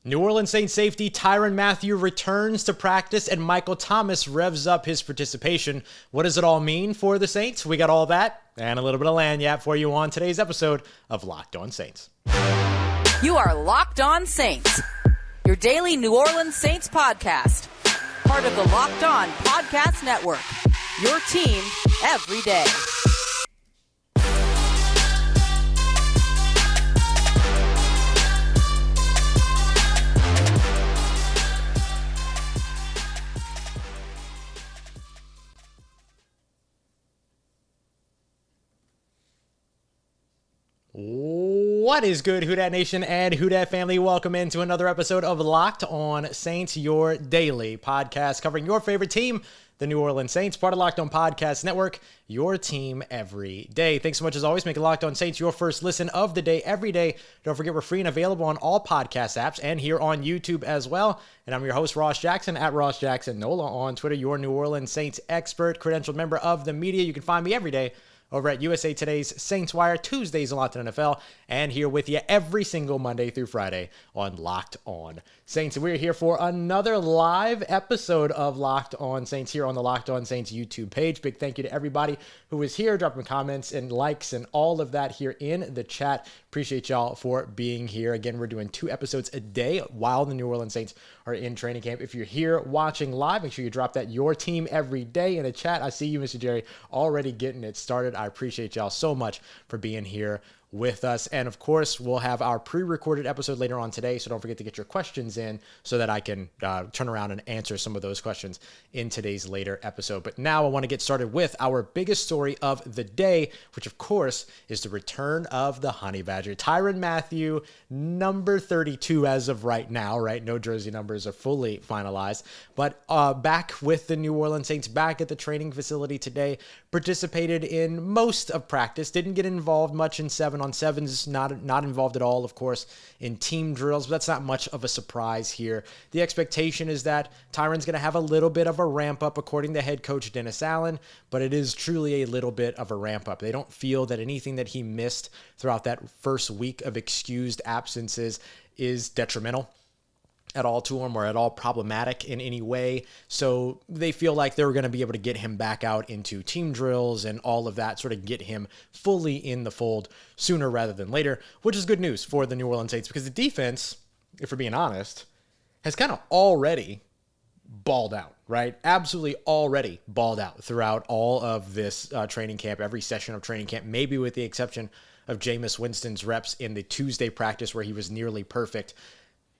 New Orleans Saints safety Tyrann Mathieu returns to practice and Michael Thomas revs up his participation. What does it all mean for the Saints? We got all that and a little bit of lagniappe for you on today's episode of Locked On Saints. You are Locked On Saints, your daily New Orleans Saints podcast. Part of the Locked On Podcast Network, your team every day. What is good, Who Dat Nation and Who Dat family? Welcome into another episode of Locked On Saints, your daily podcast covering your favorite team, the New Orleans Saints, part of Locked On Podcast Network, your team every day. Thanks so much as always. Make Locked On Saints your first listen of the day every day. Don't forget we're free and available on all podcast apps and here on YouTube as well. And I'm your host, Ross Jackson, at Ross Jackson Nola on Twitter, your New Orleans Saints expert, credentialed member of the media. You can find me every day over at USA Today's Saints Wire, Tuesdays on Locked On NFL, and here with you every single Monday through Friday on Locked On Saints. And we're here for another live episode of Locked On Saints here on the Locked On Saints YouTube page. Big thank you to everybody who is here, dropping comments and likes and all of that here in the chat. Appreciate y'all for being here. Again, we're doing 2 episodes a day while the New Orleans Saints are in training camp. If you're here watching live, make sure you drop that your team every day in the chat. I see you, Mr. Jerry, already getting it started. I appreciate y'all so much for being here with us. And of course, we'll have our pre-recorded episode later on today, so don't forget to get your questions in so that I can turn around and answer some of those questions in today's later episode. But now I want to get started with our biggest story of the day, which of course is the return of the Honey Badger. Tyrann Mathieu, number 32 as of right now, right? No jersey numbers are fully finalized, but back with the New Orleans Saints, back at the training facility today, participated in most of practice, didn't get involved much in 7-on-7s, not involved at all, of course, in team drills, but that's not much of a surprise here. The expectation is that Tyron's going to have a little bit of a ramp up, according to head coach Dennis Allen, but it is truly a little bit of a ramp up. They don't feel that anything that he missed throughout that first week of excused absences is detrimental at all to him or at all problematic in any way. So they feel like they're going to be able to get him back out into team drills and all of that, sort of get him fully in the fold sooner rather than later, which is good news for the New Orleans Saints because the defense, if we're being honest, has kind of already balled out, right? Absolutely already balled out throughout all of this training camp, every session of training camp, maybe with the exception of Jameis Winston's reps in the Tuesday practice where he was nearly perfect.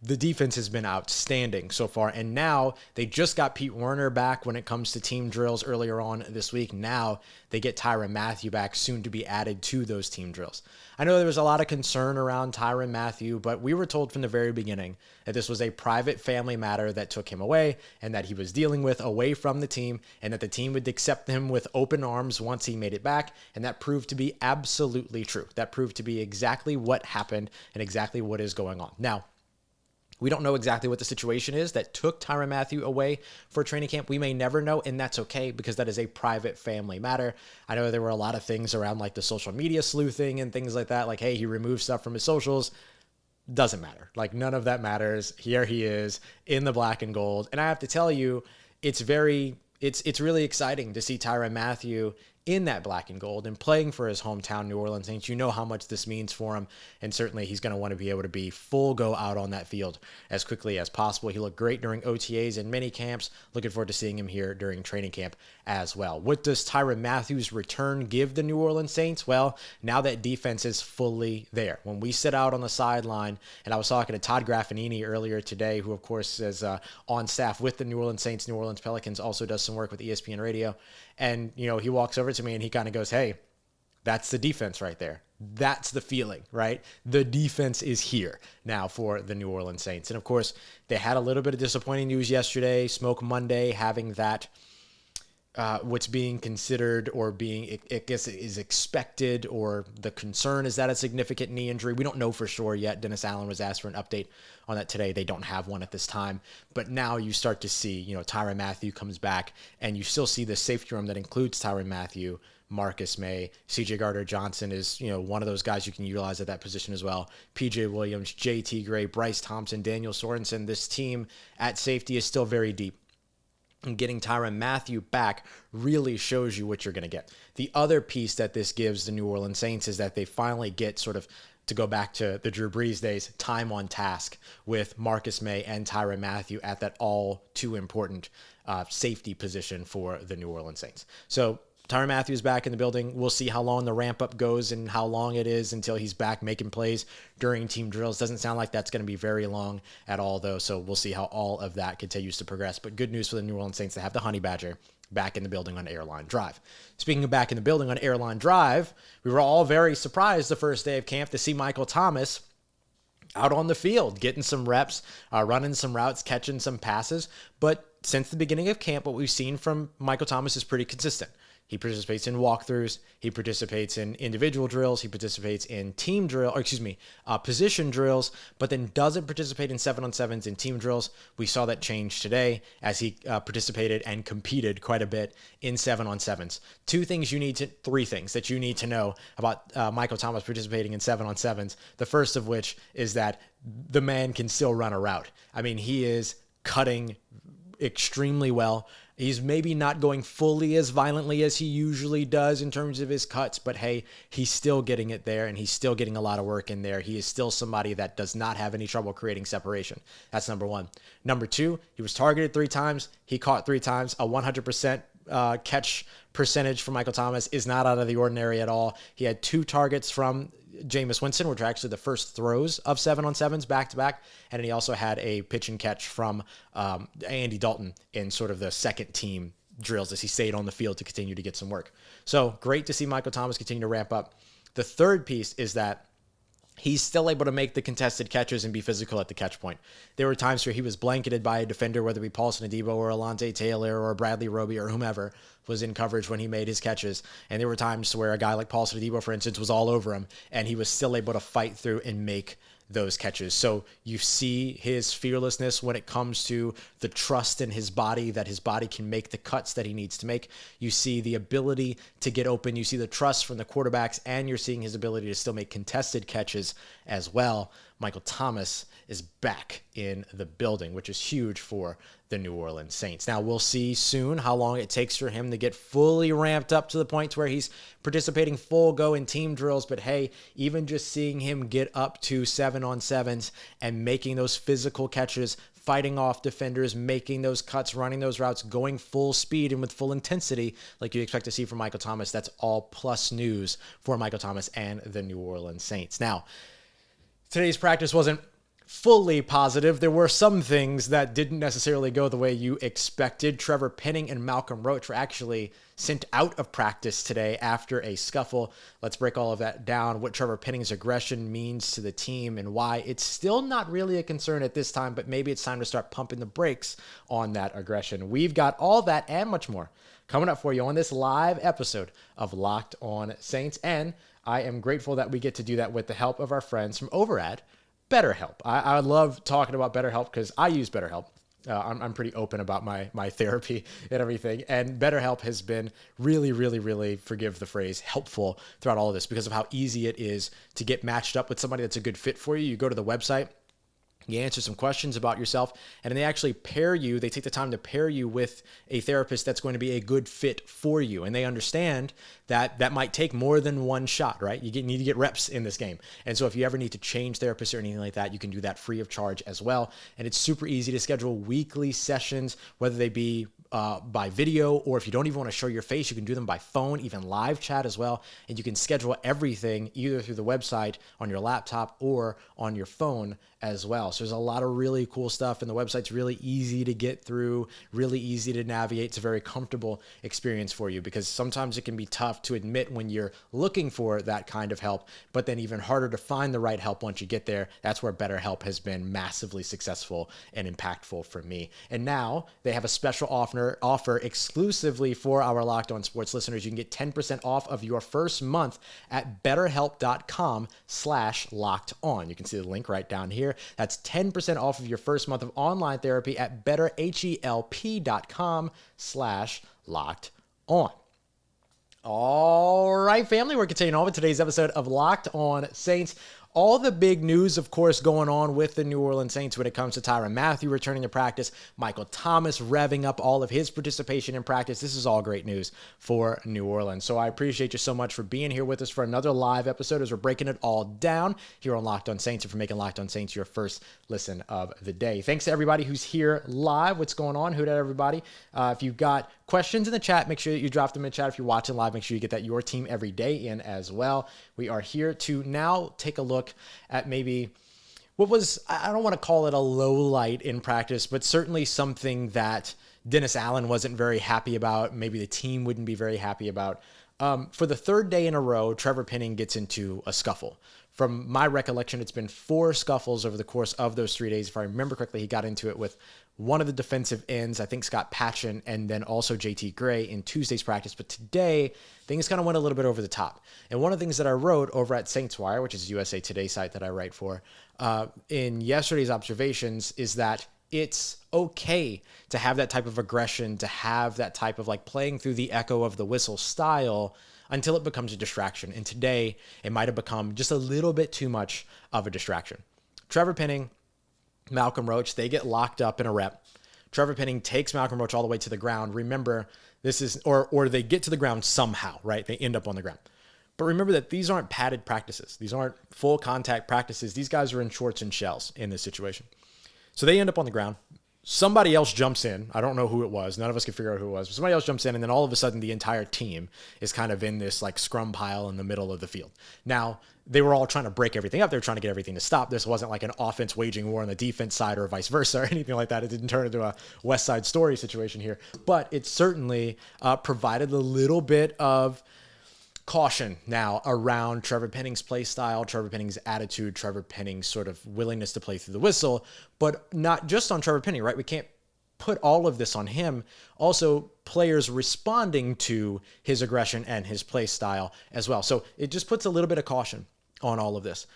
The defense has been outstanding so far, and now they just got Pete Werner back when it comes to team drills earlier on this week. Now they get Tyrann Mathieu back, soon to be added to those team drills. I know there was a lot of concern around Tyrann Mathieu, but we were told from the very beginning that this was a private family matter that took him away and that he was dealing with away from the team, and that the team would accept him with open arms once he made it back, and that proved to be absolutely true. That proved to be exactly what happened and exactly what is going on. Now, we don't know exactly what the situation is that took Tyrann Mathieu away for training camp. We may never know, and that's okay because that is a private family matter. I know there were a lot of things around like the social media sleuthing and things like that, like, hey, he removed stuff from his socials. Doesn't matter. Like, none of that matters. Here he is in the black and gold. And I have to tell you, it's really exciting to see Tyrann Mathieu in that black and gold and playing for his hometown New Orleans Saints. You know how much this means for him, and certainly he's going to want to be able to be full go out on that field as quickly as possible. He looked great during OTAs and mini camps. Looking forward to seeing him here during training camp as well. What does Tyrann Mathieu's return give the New Orleans Saints? Well, now that defense is fully there. When we sit out on the sideline, and I was talking to Todd Graffinini earlier today, who of course is on staff with the New Orleans Saints, New Orleans Pelicans, also does some work with ESPN Radio. And, you know, he walks over to me and he kind of goes, hey, that's the defense right there. That's the feeling, right? The defense is here now for the New Orleans Saints. And of course, they had a little bit of disappointing news yesterday, Smoke Monday, having that what's being considered or being, I guess, is expected, or the concern is that a significant knee injury. We don't know for sure yet. Dennis Allen was asked for an update on that today. They don't have one at this time. But now you start to see, Tyrann Mathieu comes back, and you still see the safety room that includes Tyrann Mathieu Marcus May. CJ Garner Johnson is, one of those guys you can utilize at that position as well. PJ Williams, JT Gray, Bryce Thompson, Daniel Sorensen. This team at safety is still very deep. And getting Tyrann Mathieu back really shows you what you're going to get. The other piece that this gives the New Orleans Saints is that they finally get sort of, to go back to the Drew Brees days, time on task with Marcus May and Tyrann Mathieu at that all too important safety position for the New Orleans Saints. So Tyrann Mathieu is back in the building. We'll see how long the ramp up goes and how long it is until he's back making plays during team drills. Doesn't sound like that's going to be very long at all, though. So we'll see how all of that continues to progress. But good news for the New Orleans Saints to have the Honey Badger back in the building on Airline Drive. Speaking of back in the building on Airline Drive, we were all very surprised the first day of camp to see Michael Thomas out on the field, getting some reps, running some routes, catching some passes. But since the beginning of camp, what we've seen from Michael Thomas is pretty consistent. He participates in walkthroughs. He participates in individual drills. He participates in position drills, but then doesn't participate in 7-on-7s and team drills. We saw that change today as he participated and competed quite a bit in 7-on-7s. Three things that you need to know about Michael Thomas participating in 7-on-7s. The first of which is that the man can still run a route. I mean, he is cutting extremely well. He's maybe not going fully as violently as he usually does in terms of his cuts, but hey, he's still getting it there and he's still getting a lot of work in there. He is still somebody that does not have any trouble creating separation. That's number one. Number two, he was targeted 3 times. He caught 3 times. A 100% catch percentage for Michael Thomas is not out of the ordinary at all. He had 2 targets from Jameis Winston, which are actually the first throws of 7-on-7s back-to-back. And then he also had a pitch and catch from Andy Dalton in sort of the second team drills as he stayed on the field to continue to get some work. So great to see Michael Thomas continue to ramp up. The third piece is that he's still able to make the contested catches and be physical at the catch point. There were times where he was blanketed by a defender, whether it be Paulson Adebo or Alontae Taylor or Bradley Roby or whomever was in coverage when he made his catches. And there were times where a guy like Paulson Adebo, for instance, was all over him, and he was still able to fight through and make those catches. So you see his fearlessness when it comes to the trust in his body, that his body can make the cuts that he needs to make. You see the ability to get open. You see the trust from the quarterbacks, and you're seeing his ability to still make contested catches as well. Michael Thomas is back in the building, which is huge for the New Orleans Saints. Now, we'll see soon how long it takes for him to get fully ramped up to the point where he's participating full go in team drills. But hey, even just seeing him get up to 7-on-7s and making those physical catches, fighting off defenders, making those cuts, running those routes, going full speed and with full intensity like you expect to see from Michael Thomas, that's all plus news for Michael Thomas and the New Orleans Saints. Now, today's practice wasn't fully positive. There were some things that didn't necessarily go the way you expected. Trevor Penning and Malcolm Roach were actually sent out of practice today after a scuffle. Let's break all of that down, what Trevor Penning's aggression means to the team and why it's still not really a concern at this time, but maybe it's time to start pumping the brakes on that aggression. We've got all that and much more coming up for you on this live episode of Locked On Saints, and I am grateful that we get to do that with the help of our friends from over at BetterHelp. I love talking about BetterHelp because I use BetterHelp. I'm pretty open about my therapy and everything. And BetterHelp has been really, really, really, forgive the phrase, helpful throughout all of this because of how easy it is to get matched up with somebody that's a good fit for you. You go to the website, you answer some questions about yourself, and then they actually pair you. They take the time to pair you with a therapist that's going to be a good fit for you. And they understand that that might take more than one shot, right? You need to get reps in this game. And so if you ever need to change therapists or anything like that, you can do that free of charge as well. And it's super easy to schedule weekly sessions, whether they be by video, or if you don't even want to show your face, you can do them by phone, even live chat as well. And you can schedule everything either through the website, on your laptop, or on your phone as well. So there's a lot of really cool stuff, and the website's really easy to get through, really easy to navigate. It's a very comfortable experience for you because sometimes it can be tough to admit when you're looking for that kind of help, but then even harder to find the right help once you get there. That's where BetterHelp has been massively successful and impactful for me. And now they have a special offer exclusively for our Locked On Sports listeners. You can get 10% off of your first month at betterhelp.com/lockedon. You can see the link right down here. That's 10% off of your first month of online therapy at betterhelp.com/lockedon. All right, family, we're continuing on with today's episode of Locked On Saints. All the big news, of course, going on with the New Orleans Saints when it comes to Tyrann Mathieu returning to practice, Michael Thomas revving up all of his participation in practice. This is all great news for New Orleans. So I appreciate you so much for being here with us for another live episode as we're breaking it all down here on Locked On Saints and for making Locked On Saints your first listen of the day. Thanks to everybody who's here live. What's going on? Who dat, everybody? If you've got questions in the chat, make sure that you drop them in chat. If you're watching live, make sure you get that Your Team Every Day in as well. We are here to now take a look at maybe what was, I don't want to call it a low light in practice, but certainly something that Dennis Allen wasn't very happy about. Maybe the team wouldn't be very happy about. For the third day in a row, Trevor Penning gets into a scuffle. From my recollection, it's been 4 scuffles over the course of those 3 days. If I remember correctly, he got into it with one of the defensive ends, I think Scott Patchen, and then also JT Gray in Tuesday's practice. But today, things kind of went a little bit over the top. And one of the things that I wrote over at Saints Wire, which is USA Today site that I write for, in yesterday's observations is that it's okay to have that type of aggression, to have that type of like playing through the echo of the whistle style until it becomes a distraction. And today, it might have become just a little bit too much of a distraction. Trevor Penning, Malcolm Roach, they get locked up in a rep. Trevor Penning takes Malcolm Roach all the way to the ground. Remember, this is, or they get to the ground somehow, right? They end up on the ground. But remember that these aren't padded practices. These aren't full contact practices. These guys are in shorts and shells in this situation. So they end up on the ground. Somebody else jumps in. I don't know who it was. None of us can figure out who it was. But somebody else jumps in, and then all of a sudden the entire team is kind of in this like scrum pile in the middle of the field. Now, they were all trying to break everything up. They were trying to get everything to stop. This wasn't like an offense waging war on the defense side or vice versa or anything like that. It didn't turn into a West Side Story situation here. But it certainly provided a little bit of caution now around Trevor Penning's play style, Trevor Penning's attitude, Trevor Penning's sort of willingness to play through the whistle, but not just on Trevor Penning, right? We can't put all of this on him. Also, players responding to his aggression and his play style as well. So it just puts a little bit of caution on all of this.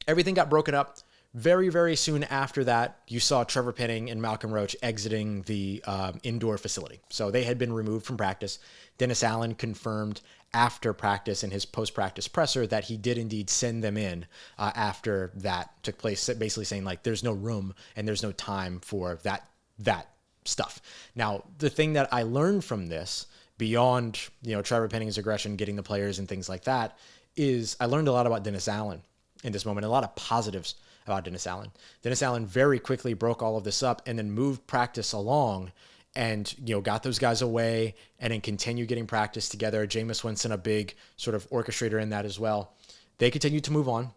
Everything got broken up. Very, very soon after that, you saw Trevor Penning and Malcolm Roach exiting the indoor facility. So they had been removed from practice. Dennis Allen confirmed after practice in his post-practice presser that he did indeed send them in after that took place, basically saying like there's no room and there's no time for that stuff. Now, the thing that I learned from this, beyond Trevor Penning's aggression, getting the players and things like that, is I learned a lot about Dennis Allen in this moment, a lot of positives about Dennis Allen. Dennis Allen very quickly broke all of this up and then moved practice along and, got those guys away and then continued getting practice together. Jameis Winston, a big sort of orchestrator in that as well. They continued to move on.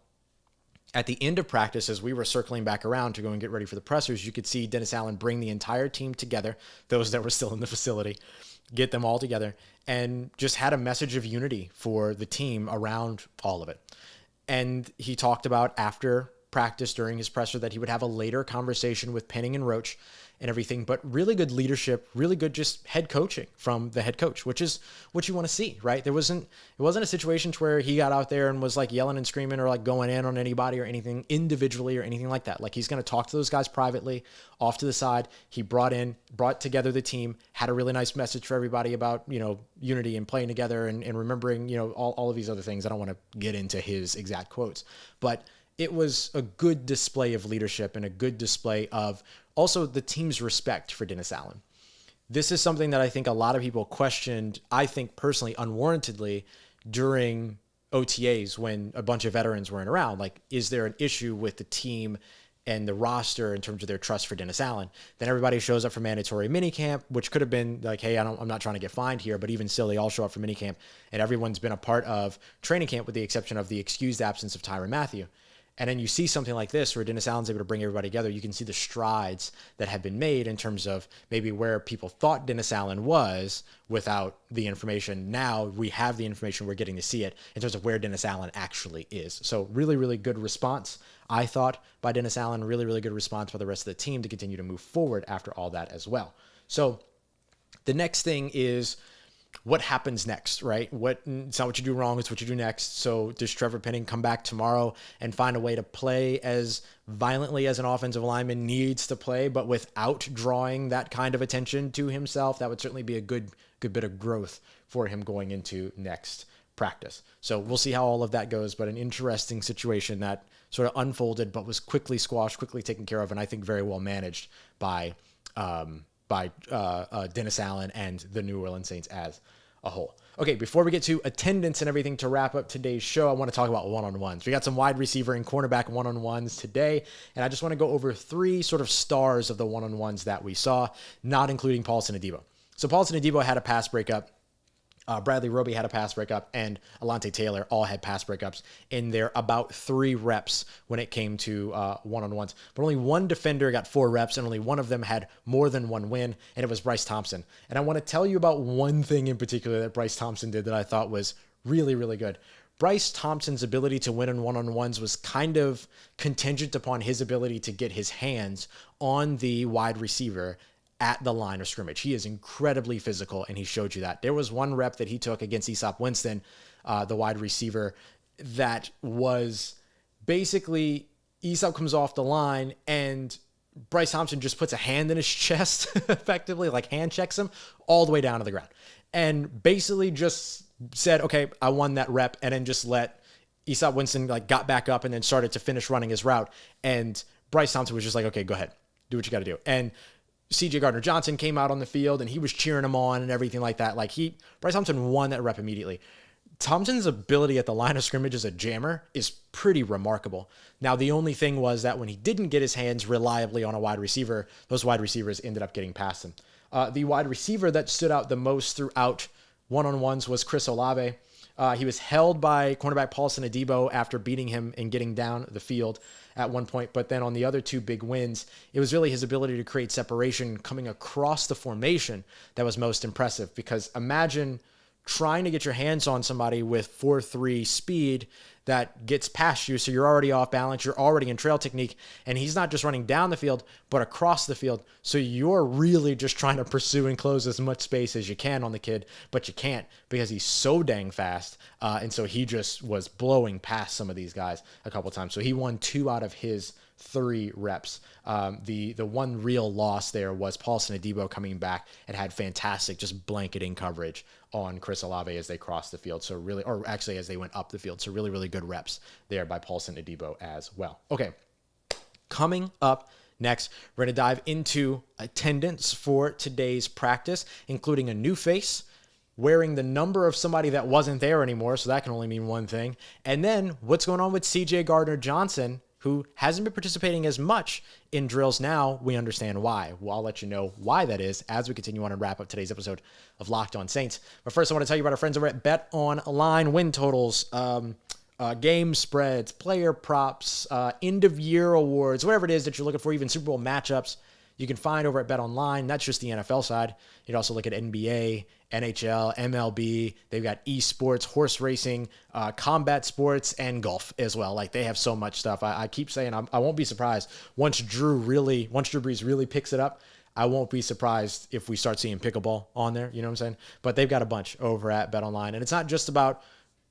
At the end of practice, as we were circling back around to go and get ready for the pressers, you could see Dennis Allen bring the entire team together, those that were still in the facility, get them all together, and just had a message of unity for the team around all of it. And he talked about after practice during his presser that he would have a later conversation with Penning and Roach and everything, but really good leadership, really good just head coaching from the head coach, which is what you want to see, right? It wasn't a situation to where he got out there and was like yelling and screaming or like going in on anybody or anything individually or anything like that. Like he's going to talk to those guys privately off to the side. He brought together the team, had a really nice message for everybody about, unity and playing together and remembering, all of these other things. I don't want to get into his exact quotes, but it was a good display of leadership and a good display of also the team's respect for Dennis Allen. This is something that I think a lot of people questioned, I think personally, unwarrantedly during OTAs when a bunch of veterans weren't around. Like, is there an issue with the team and the roster in terms of their trust for Dennis Allen? Then everybody shows up for mandatory minicamp, which could have been like, hey, I'm not trying to get fined here, but even still, they all show up for minicamp, and everyone's been a part of training camp with the exception of the excused absence of Tyrann Mathieu. And then you see something like this where Dennis Allen's able to bring everybody together. You can see the strides that have been made in terms of maybe where people thought Dennis Allen was without the information. Now we have the information, we're getting to see it in terms of where Dennis Allen actually is. So really, really good response, I thought, by Dennis Allen. Really, really good response by the rest of the team to continue to move forward after all that as well. So the next thing is what happens next, right? It's not what you do wrong, it's what you do next. So does Trevor Penning come back tomorrow and find a way to play as violently as an offensive lineman needs to play, but without drawing that kind of attention to himself? That would certainly be a good bit of growth for him going into next practice. So we'll see how all of that goes, but an interesting situation that sort of unfolded, but was quickly squashed, quickly taken care of, and I think very well managed by Dennis Allen and the New Orleans Saints as a whole. Okay, before we get to attendance and everything to wrap up today's show, I want to talk about one-on-ones. We got some wide receiver and cornerback one-on-ones today, and I just want to go over 3 sort of stars of the one-on-ones that we saw, not including Paulson Adebo. So Paulson Adebo had a pass breakup. Bradley Roby had a pass breakup, and Alontae Taylor all had pass breakups in their about 3 reps when it came to one-on-ones. But only one defender got 4 reps, and only one of them had more than 1 win, and it was Bryce Thompson. And I want to tell you about one thing in particular that Bryce Thompson did that I thought was really, really good. Bryce Thompson's ability to win in one-on-ones was kind of contingent upon his ability to get his hands on the wide receiver at the line of scrimmage. He is incredibly physical, and he showed you that. There was one rep that he took against Aesop Winston, the wide receiver, that was basically Aesop comes off the line, and Bryce Thompson just puts a hand in his chest, effectively, like hand checks him all the way down to the ground. And basically just said, okay, I won that rep, and then just let Aesop Winston got back up and then started to finish running his route. And Bryce Thompson was just like, okay, go ahead, do what you got to do. And CJ Garner Johnson came out on the field and he was cheering him on and everything like that. Bryce Thompson won that rep immediately. Thompson's ability at the line of scrimmage as a jammer is pretty remarkable. Now, the only thing was that when he didn't get his hands reliably on a wide receiver, those wide receivers ended up getting past him. The wide receiver that stood out the most throughout one-on-ones was Chris Olave. He was held by cornerback Paulson Adebo after beating him and getting down the field at one point. But then on the other 2 big wins, it was really his ability to create separation coming across the formation that was most impressive. Because imagine trying to get your hands on somebody with 4.3 speed that gets past you. So you're already off balance. You're already in trail technique. And he's not just running down the field, but across the field. So you're really just trying to pursue and close as much space as you can on the kid, but you can't because he's so dang fast. And so he just was blowing past some of these guys a couple times. So he won 2 out of his 3 reps. The one real loss there was Paulson Adebo coming back and had fantastic just blanketing coverage on Chris Olave as they crossed the field. So really, or actually as they went up the field. So really, really good reps there by Paulson Adebo as well. Okay, coming up next, we're going to dive into attendance for today's practice, including a new face, wearing the number of somebody that wasn't there anymore. So that can only mean one thing. And then what's going on with CJ Garner Johnson, who hasn't been participating as much in drills. Now we understand why. Well, I'll let you know why that is as we continue on and wrap up today's episode of Locked On Saints. But first, I want to tell you about our friends over at BetOnline. Win totals, game spreads, player props, end-of-year awards, whatever it is that you're looking for, even Super Bowl matchups, you can find over at BetOnline. That's just the NFL side. You'd also look at NBA, NHL, MLB. They've got esports, horse racing, combat sports, and golf as well. They have so much stuff. I keep saying I won't be surprised once Drew Brees really picks it up. I won't be surprised if we start seeing pickleball on there. You know what I'm saying? But they've got a bunch over at BetOnline, and it's not just about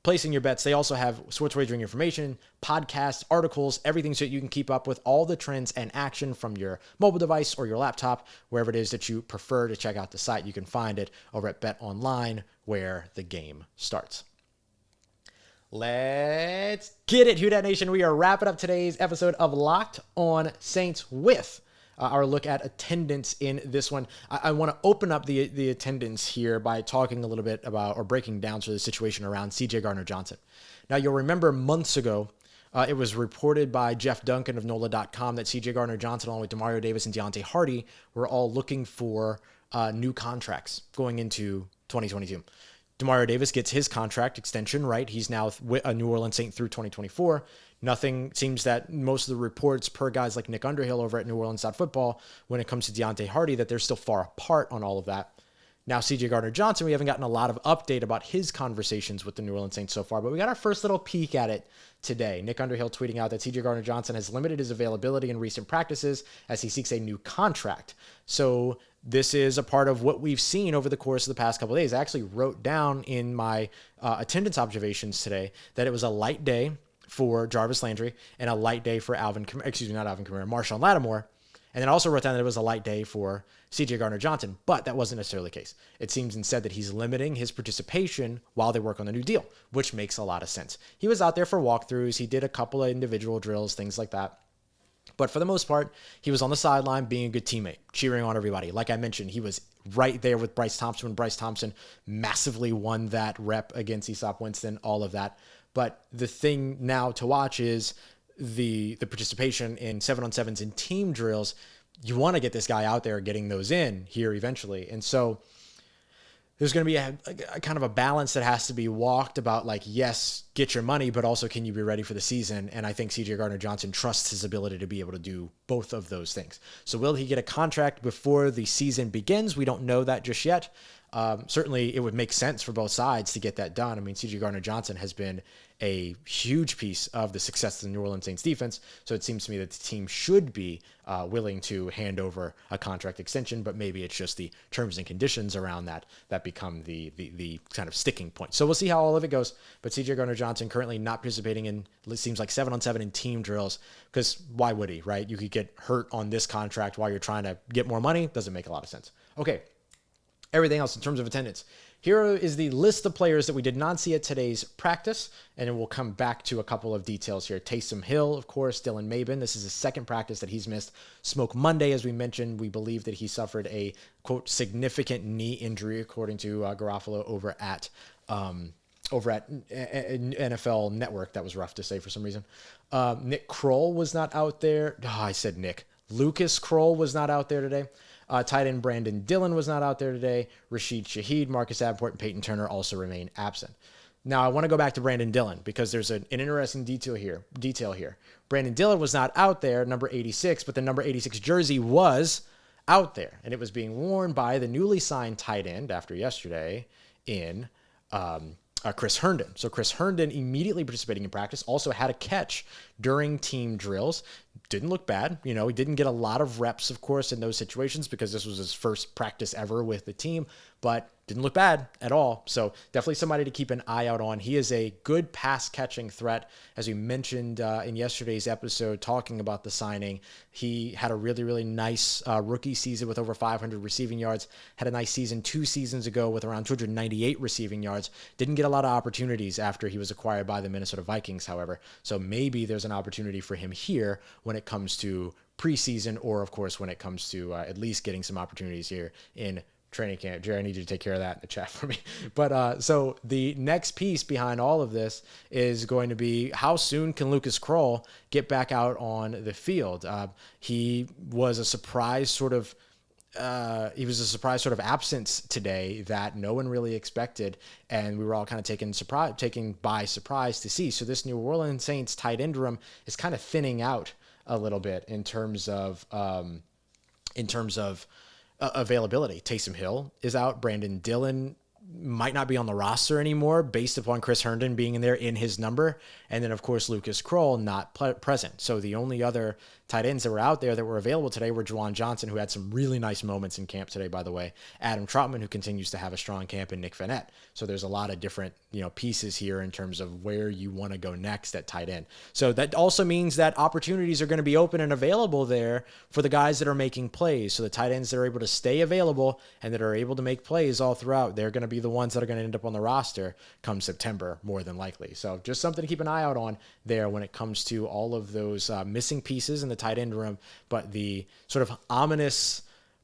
placing your bets. They also have sports wagering information, podcasts, articles, everything so that you can keep up with all the trends and action from your mobile device or your laptop, wherever it is that you prefer to check out the site. You can find it over at BetOnline, where the game starts. Let's get it, Who Dat Nation. We are wrapping up today's episode of Locked On Saints with our look at attendance in this one. I want to open up the attendance here by talking a little bit about, or breaking down sort of the situation around CJ Garner Johnson. Now, you'll remember months ago, it was reported by Jeff Duncan of NOLA.com that CJ Garner Johnson, along with Demario Davis and Deontay Hardy, were all looking for new contracts going into 2022. Demario Davis gets his contract extension, right? He's now a New Orleans Saint through 2024. Nothing seems that most of the reports per guys like Nick Underhill over at New Orleans Football, when it comes to Deontay Hardy, that they're still far apart on all of that. Now, CJ Garner Johnson, we haven't gotten a lot of update about his conversations with the New Orleans Saints so far, but we got our first little peek at it today. Nick Underhill tweeting out that CJ Garner Johnson has limited his availability in recent practices as he seeks a new contract. So this is a part of what we've seen over the course of the past couple of days. I actually wrote down in my attendance observations today that it was a light day for Jarvis Landry and a light day for Marshawn Lattimore. And then also wrote down that it was a light day for CJ Garner Johnson, but that wasn't necessarily the case. It seems instead that he's limiting his participation while they work on the new deal, which makes a lot of sense. He was out there for walkthroughs. He did a couple of individual drills, things like that. But for the most part, he was on the sideline being a good teammate, cheering on everybody. Like I mentioned, he was right there with Bryce Thompson when Bryce Thompson massively won that rep against Aesop Winston, all of that. But the thing now to watch is the participation in 7-on-7s and team drills. You want to get this guy out there getting those in here eventually. And so there's going to be a kind of a balance that has to be walked about, like, yes, get your money, but also can you be ready for the season? And I think CJ Garner Johnson trusts his ability to be able to do both of those things. So will he get a contract before the season begins? We don't know that just yet. Certainly it would make sense for both sides to get that done. I mean, CJ Garner Johnson has been a huge piece of the success of the New Orleans Saints defense. So it seems to me that the team should be willing to hand over a contract extension, but maybe it's just the terms and conditions around that become the kind of sticking point. So we'll see how all of it goes. But CJ Garner Johnson currently not participating in, it seems like 7-on-7 and team drills, because why would he, right? You could get hurt on this contract while you're trying to get more money. Doesn't make a lot of sense. Okay. Everything else in terms of attendance. Here is the list of players that we did not see at today's practice, and then we'll come back to a couple of details here. Taysom Hill, of course, Dylan Mabin. This is his second practice that he's missed. Smoke Monday, as we mentioned, we believe that he suffered a, quote, significant knee injury, according to Garofalo over at NFL Network. That was rough to say for some reason. Nick Kroll was not out there. Oh, I said Nick. Lucas Kroll was not out there today. Tight end Brandon Dillon was not out there today. Rashid Shaheed, Marcus Davenport, and Peyton Turner also remain absent. Now, I want to go back to Brandon Dillon because there's an interesting detail here. Brandon Dillon was not out there, number 86, but the number 86 jersey was out there, and it was being worn by the newly signed tight end after yesterday in Chris Herndon. So Chris Herndon immediately participating in practice, also had a catch during team drills. Didn't look bad. You know, he didn't get a lot of reps, of course, in those situations because this was his first practice ever with the team, but didn't look bad at all. So definitely somebody to keep an eye out on. He is a good pass catching threat. As we mentioned in yesterday's episode, talking about the signing, he had a really, really nice rookie season with over 500 receiving yards, had a nice season 2 seasons ago with around 298 receiving yards. Didn't get a lot of opportunities after he was acquired by the Minnesota Vikings, however. So maybe there's an opportunity for him here when it comes to preseason, or of course, when it comes to at least getting some opportunities here in training camp. Jerry, I need you to take care of that in the chat for me. But so the next piece behind all of this is going to be how soon can Lucas Kroll get back out on the field? He was a surprise sort of absence today that no one really expected, and we were all kind of taken by surprise to see. So this New Orleans Saints tight end room is kind of thinning out a little bit in terms of availability. Taysom Hill is out. Brandon Dillon might not be on the roster anymore based upon Chris Herndon being in there in his number. And then, of course, Lucas Kroll not present. So the only other tight ends that were out there that were available today were Juwan Johnson, who had some really nice moments in camp today, by the way, Adam Troutman, who continues to have a strong camp, and Nick Vannett. So there's a lot of different, pieces here in terms of where you want to go next at tight end. So that also means that opportunities are going to be open and available there for the guys that are making plays. So the tight ends that are able to stay available and that are able to make plays all throughout, they're going to be the ones that are going to end up on the roster come September, more than likely. So just something to keep an eye out on there when it comes to all of those missing pieces in the tight end room, but the sort of ominous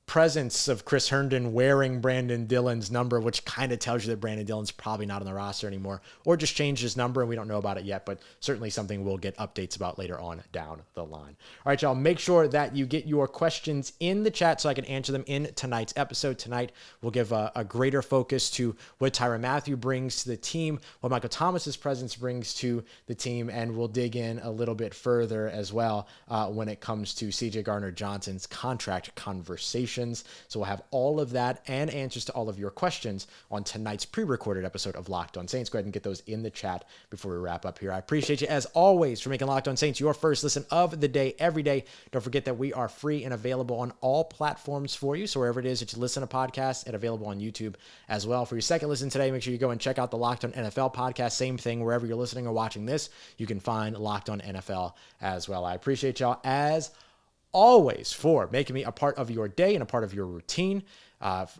presence of Chris Herndon wearing Brandon Dillon's number, which kind of tells you that Brandon Dillon's probably not on the roster anymore, or just changed his number, and we don't know about it yet, but certainly something we'll get updates about later on down the line. All right, y'all, make sure that you get your questions in the chat so I can answer them in tonight's episode. Tonight, we'll give a greater focus to what Tyrann Mathieu brings to the team, what Michael Thomas's presence brings to the team, and we'll dig in a little bit further as well when it comes to CJ Garner Johnson's contract conversation. promotions. So we'll have all of that and answers to all of your questions on tonight's pre-recorded episode of Locked On Saints. Go ahead and get those in the chat before we wrap up here. I appreciate you as always for making Locked On Saints your first listen of the day every day. Don't forget that we are free and available on all platforms for you. So wherever it is that you listen to podcasts, and available on YouTube as well. For your second listen today, make sure you go and check out the Locked On NFL podcast. Same thing wherever you're listening or watching this, you can find Locked On NFL as well. I appreciate y'all as always for making me a part of your day and a part of your routine.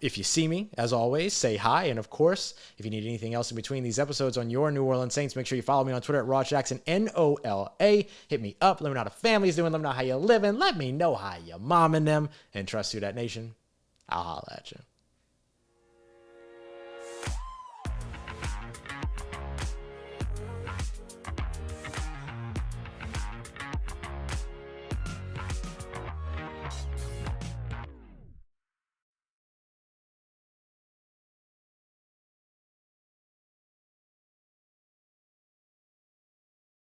If you see me, as always, say hi. And of course, if you need anything else in between these episodes on your New Orleans Saints, make sure you follow me on Twitter at Roach Jackson, NOLA. Hit me up. Let me know how the family's doing. Let me know how you're living. Let me know how your mom and them. And trust Who Dat Nation. I'll holla at you.